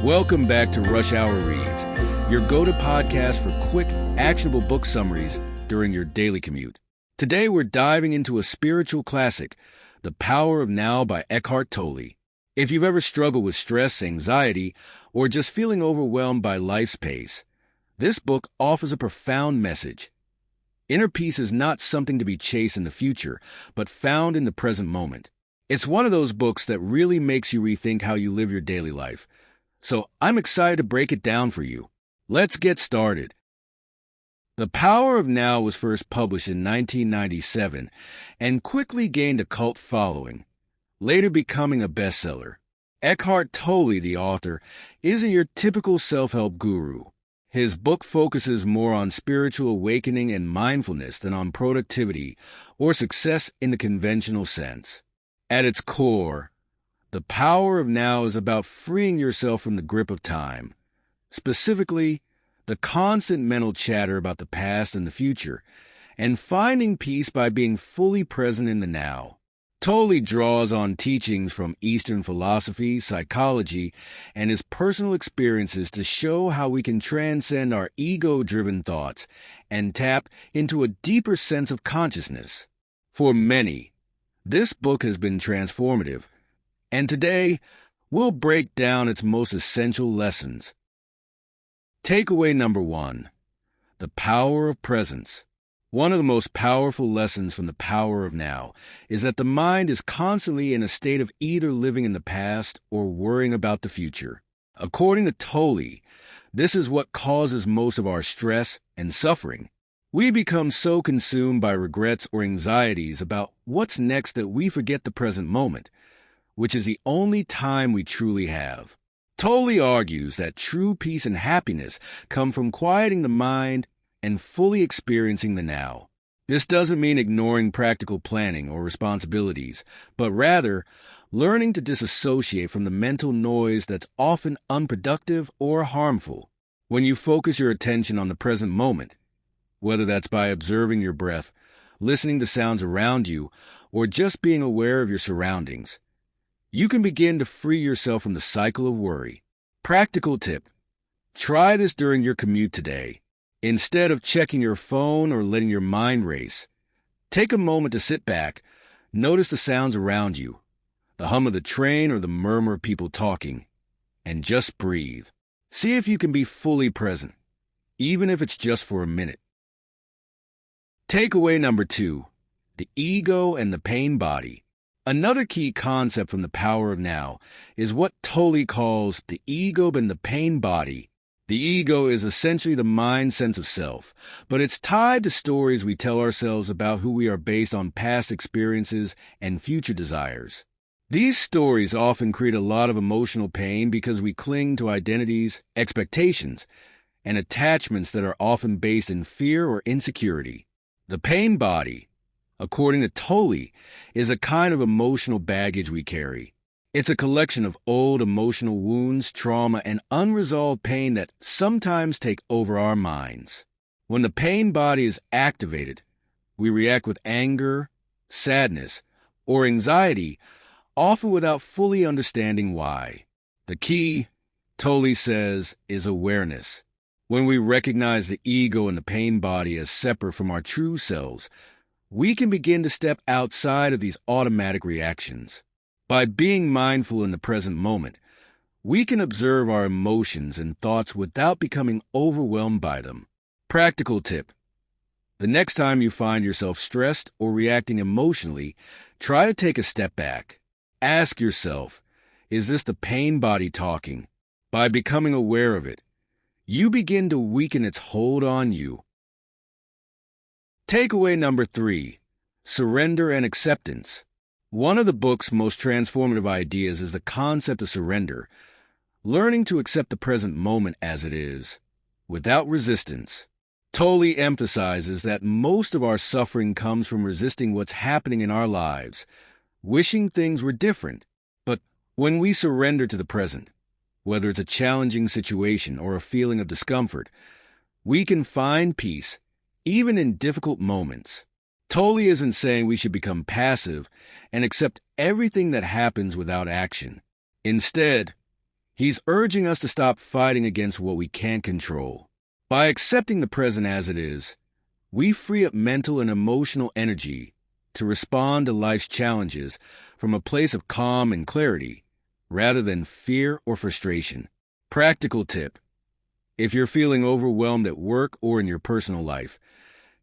Welcome back to Rush Hour Reads, your go-to podcast for quick, actionable book summaries during your daily commute. Today we're diving into a spiritual classic, The Power of Now by Eckhart Tolle. If you've ever struggled with stress, anxiety, or just feeling overwhelmed by life's pace, this book offers a profound message. Inner peace is not something to be chased in the future, but found in the present moment. It's one of those books that really makes you rethink how you live your daily life. So I'm excited to break it down for you. Let's get started. The Power of Now was first published in 1997 and quickly gained a cult following, later becoming a bestseller. Eckhart Tolle, the author, isn't your typical self-help guru. His book focuses more on spiritual awakening and mindfulness than on productivity or success in the conventional sense. At its core, The Power of Now is about freeing yourself from the grip of time, specifically the constant mental chatter about the past and the future, and finding peace by being fully present in the now. Tolle draws on teachings from Eastern philosophy, psychology, and his personal experiences to show how we can transcend our ego-driven thoughts and tap into a deeper sense of consciousness. For many, this book has been transformative, and today we'll break down its most essential lessons. Takeaway number 1, the power of presence. One of the most powerful lessons from The Power of Now is that the mind is constantly in a state of either living in the past or worrying about the future. According to Tolle, this is what causes most of our stress and suffering. We become so consumed by regrets or anxieties about what's next that we forget the present moment, which is the only time we truly have. Tolle argues that true peace and happiness come from quieting the mind and fully experiencing the now. This doesn't mean ignoring practical planning or responsibilities, but rather learning to disassociate from the mental noise that's often unproductive or harmful. When you focus your attention on the present moment, whether that's by observing your breath, listening to sounds around you, or just being aware of your surroundings, you can begin to free yourself from the cycle of worry. Practical tip: try this during your commute today. Instead of checking your phone or letting your mind race, take a moment to sit back, notice the sounds around you, the hum of the train or the murmur of people talking, and just breathe. See if you can be fully present, even if it's just for a minute. Takeaway number 2, the ego and the pain body. Another key concept from The Power of Now is what Tolle calls the ego and the pain body. The ego is essentially the mind's sense of self, but it's tied to stories we tell ourselves about who we are based on past experiences and future desires. These stories often create a lot of emotional pain because we cling to identities, expectations, and attachments that are often based in fear or insecurity. The pain body, according to Tolle, is a kind of emotional baggage we carry. It's a collection of old emotional wounds, trauma, and unresolved pain that sometimes take over our minds. When the pain body is activated, we react with anger, sadness, or anxiety, often without fully understanding why. The key, Tolle says, is awareness. When we recognize the ego and the pain body as separate from our true selves, we can begin to step outside of these automatic reactions. By being mindful in the present moment, we can observe our emotions and thoughts without becoming overwhelmed by them. Practical tip: the next time you find yourself stressed or reacting emotionally, try to take a step back. Ask yourself, is this the pain body talking? By becoming aware of it, you begin to weaken its hold on you. Takeaway number 3, surrender and acceptance. One of the book's most transformative ideas is the concept of surrender, learning to accept the present moment as it is, without resistance. Tolle emphasizes that most of our suffering comes from resisting what's happening in our lives, wishing things were different. But when we surrender to the present, whether it's a challenging situation or a feeling of discomfort, we can find peace even in difficult moments. Tolle isn't saying we should become passive and accept everything that happens without action. Instead, He's urging us to stop fighting against what we can't control. By accepting the present as it is, we free up mental and emotional energy to respond to life's challenges from a place of calm and clarity, rather than fear or frustration. Practical tip: if you're feeling overwhelmed at work or in your personal life,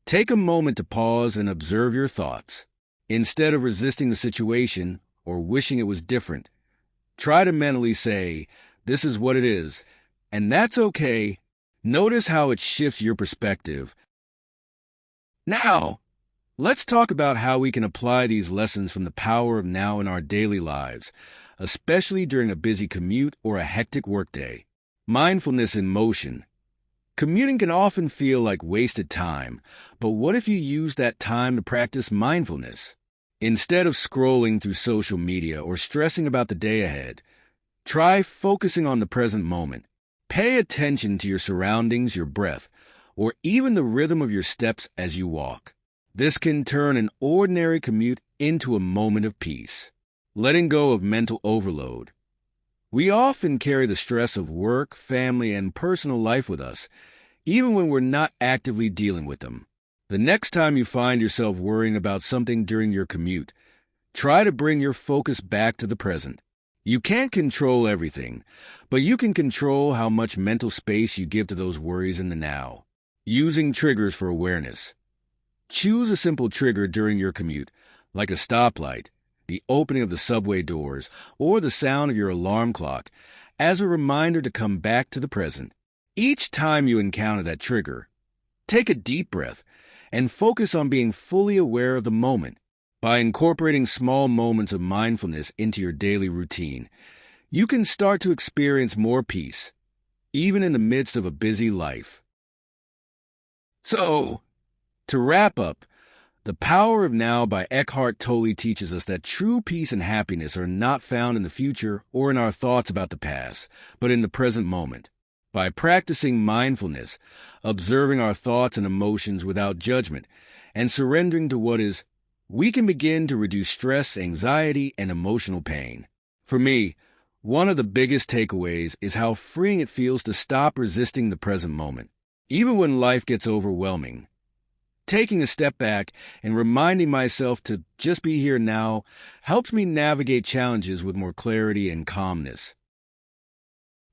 take a moment to pause and observe your thoughts. Instead of resisting the situation or wishing it was different, try to mentally say, "This is what it is, and that's okay." Notice how it shifts your perspective. Now, let's talk about how we can apply these lessons from the power of now in our daily lives, especially during a busy commute or a hectic workday. Mindfulness in motion. Commuting can often feel like wasted time, but what if you use that time to practice mindfulness? Instead of scrolling through social media or stressing about the day ahead, try focusing on the present moment. Pay attention to your surroundings, your breath, or even the rhythm of your steps as you walk. This can turn an ordinary commute into a moment of peace. Letting go of mental overload. We often carry the stress of work, family, and personal life with us, even when we're not actively dealing with them. The next time you find yourself worrying about something during your commute, try to bring your focus back to the present. You can't control everything, but you can control how much mental space you give to those worries in the now. Using triggers for awareness. Choose a simple trigger during your commute, like a stoplight, the opening of the subway doors, or the sound of your alarm clock, as a reminder to come back to the present. Each time you encounter that trigger, take a deep breath and focus on being fully aware of the moment. By incorporating small moments of mindfulness into your daily routine, you can start to experience more peace, even in the midst of a busy life. So, to wrap up, The Power of Now by Eckhart Tolle teaches us that true peace and happiness are not found in the future or in our thoughts about the past, but in the present moment. By practicing mindfulness, observing our thoughts and emotions without judgment, and surrendering to what is, we can begin to reduce stress, anxiety, and emotional pain. For me, one of the biggest takeaways is how freeing it feels to stop resisting the present moment. Even when life gets overwhelming, taking a step back and reminding myself to just be here now helps me navigate challenges with more clarity and calmness.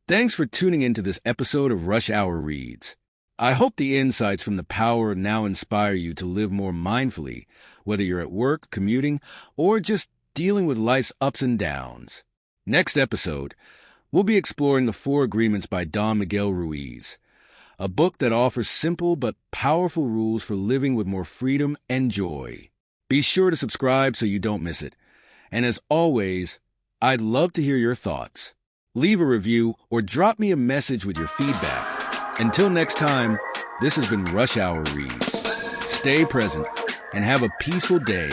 Thanks for tuning into this episode of Rush Hour Reads. I hope the insights from The Power of Now inspire you to live more mindfully, whether you're at work, commuting, or just dealing with life's ups and downs. Next episode, we'll be exploring The Four Agreements by Don Miguel Ruiz, a book that offers simple but powerful rules for living with more freedom and joy. Be sure to subscribe so you don't miss it. And as always, I'd love to hear your thoughts. Leave a review or drop me a message with your feedback. Until next time, this has been Rush Hour Reads. Stay present and have a peaceful day.